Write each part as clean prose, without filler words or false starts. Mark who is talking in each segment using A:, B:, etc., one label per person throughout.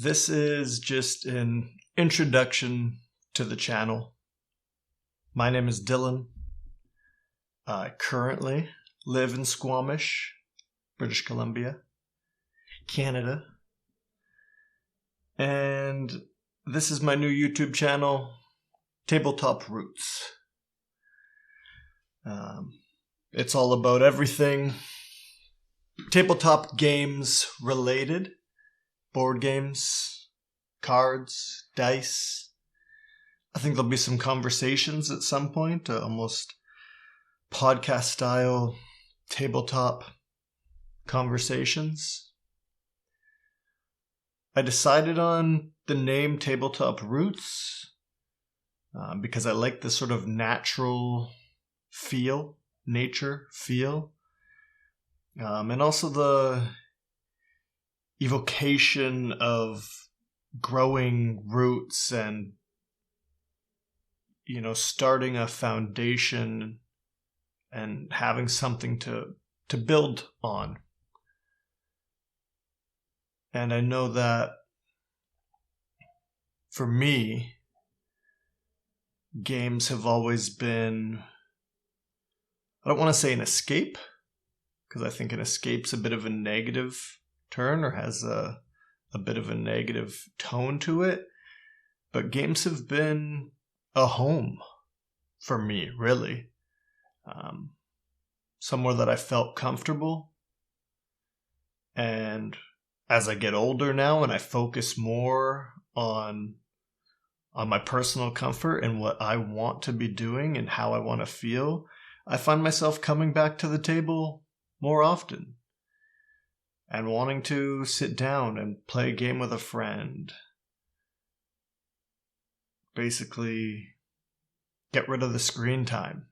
A: This is just an introduction to the channel. My name is Dylan. I currently live in Squamish, British Columbia, Canada. And this is my new YouTube channel, Tabletop Roots. It's all about everything tabletop games related. Board games, cards, dice. I think there'll be some conversations at some point, almost podcast style tabletop conversations. I decided on the name Tabletop Roots because I like the sort of nature feel, and also the evocation of growing roots and, starting a foundation and having something to build on. And I know that for me, games have always been, I don't want to say an escape, because I think an escape's a bit of a negative turn or has a bit of a negative tone to it. But games have been a home for me, really. Somewhere that I felt comfortable. And as I get older now and I focus more on my personal comfort and what I want to be doing and how I want to feel, I find myself coming back to the table more often and wanting to sit down and play a game with a friend. Basically, get rid of the screen time.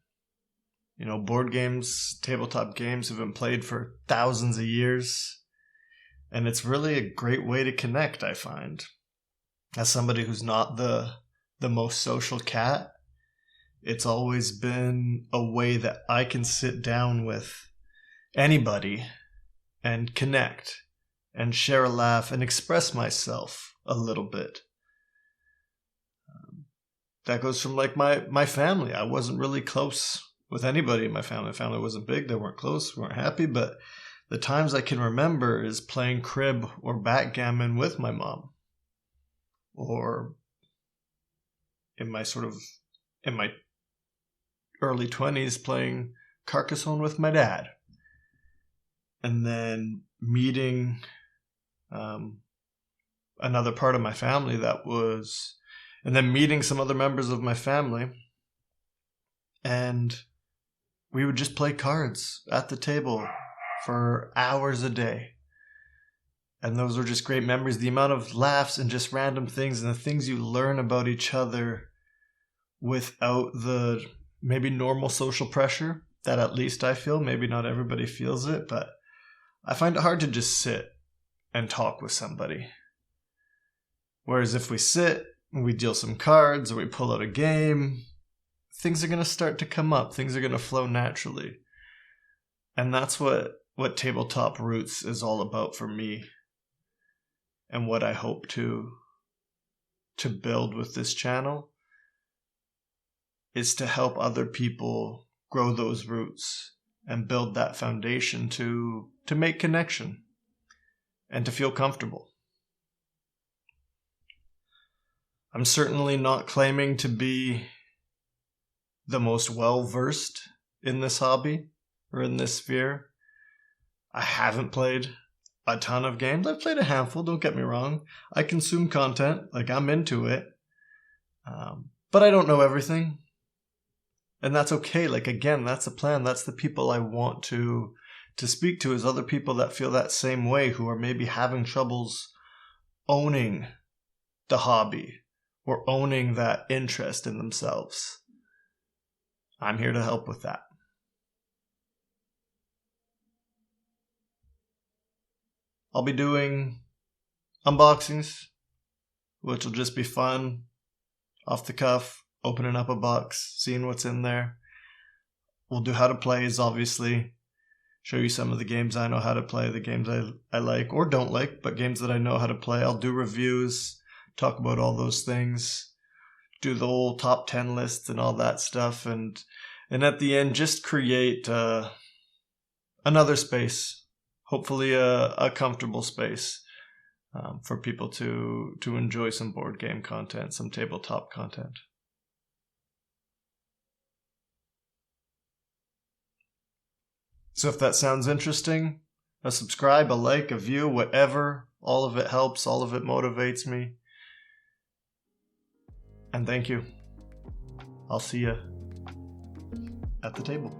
A: Board games, tabletop games have been played for thousands of years, and it's really a great way to connect, I find. As somebody who's not the most social cat, it's always been a way that I can sit down with anybody and connect and share a laugh and express myself a little bit. That goes from my family. I wasn't really close with anybody in my family. My family wasn't big. They weren't close. We weren't happy. But the times I can remember is playing crib or backgammon with my mom. Or in my early 20s playing Carcassonne with my dad. And then meeting another part of my family and then meeting some other members of my family. And we would just play cards at the table for hours a day. And those were just great memories. The amount of laughs and just random things and the things you learn about each other without the maybe normal social pressure that at least I feel. Maybe not everybody feels it, but I find it hard to just sit and talk with somebody. Whereas if we sit and we deal some cards or we pull out a game, things are going to start to come up. Things are going to flow naturally. And that's what Tabletop Roots is all about for me. And what I hope to build with this channel is to help other people grow those roots and build that foundation to make connection and to feel comfortable. I'm certainly not claiming to be the most well-versed in this hobby or in this sphere. I haven't played a ton of games. I've played a handful, don't get me wrong. I consume content, I'm into it. But I don't know everything. And that's okay. Again, that's the plan. That's the people I want to speak to, is other people that feel that same way, who are maybe having troubles owning the hobby or owning that interest in themselves. I'm here to help with that. I'll be doing unboxings, which will just be fun, off the cuff, opening up a box, seeing what's in there. We'll do how to plays, obviously. show you some of the games I know how to play, the games I like or don't like, but games that I know how to play. I'll do reviews, talk about all those things, do the whole top 10 lists and all that stuff, and at the end just create another space, hopefully a comfortable space for people to enjoy some board game content, some tabletop content. So if that sounds interesting, a subscribe, a like, a view, whatever, all of it helps, all of it motivates me. And thank you. I'll see you at the table.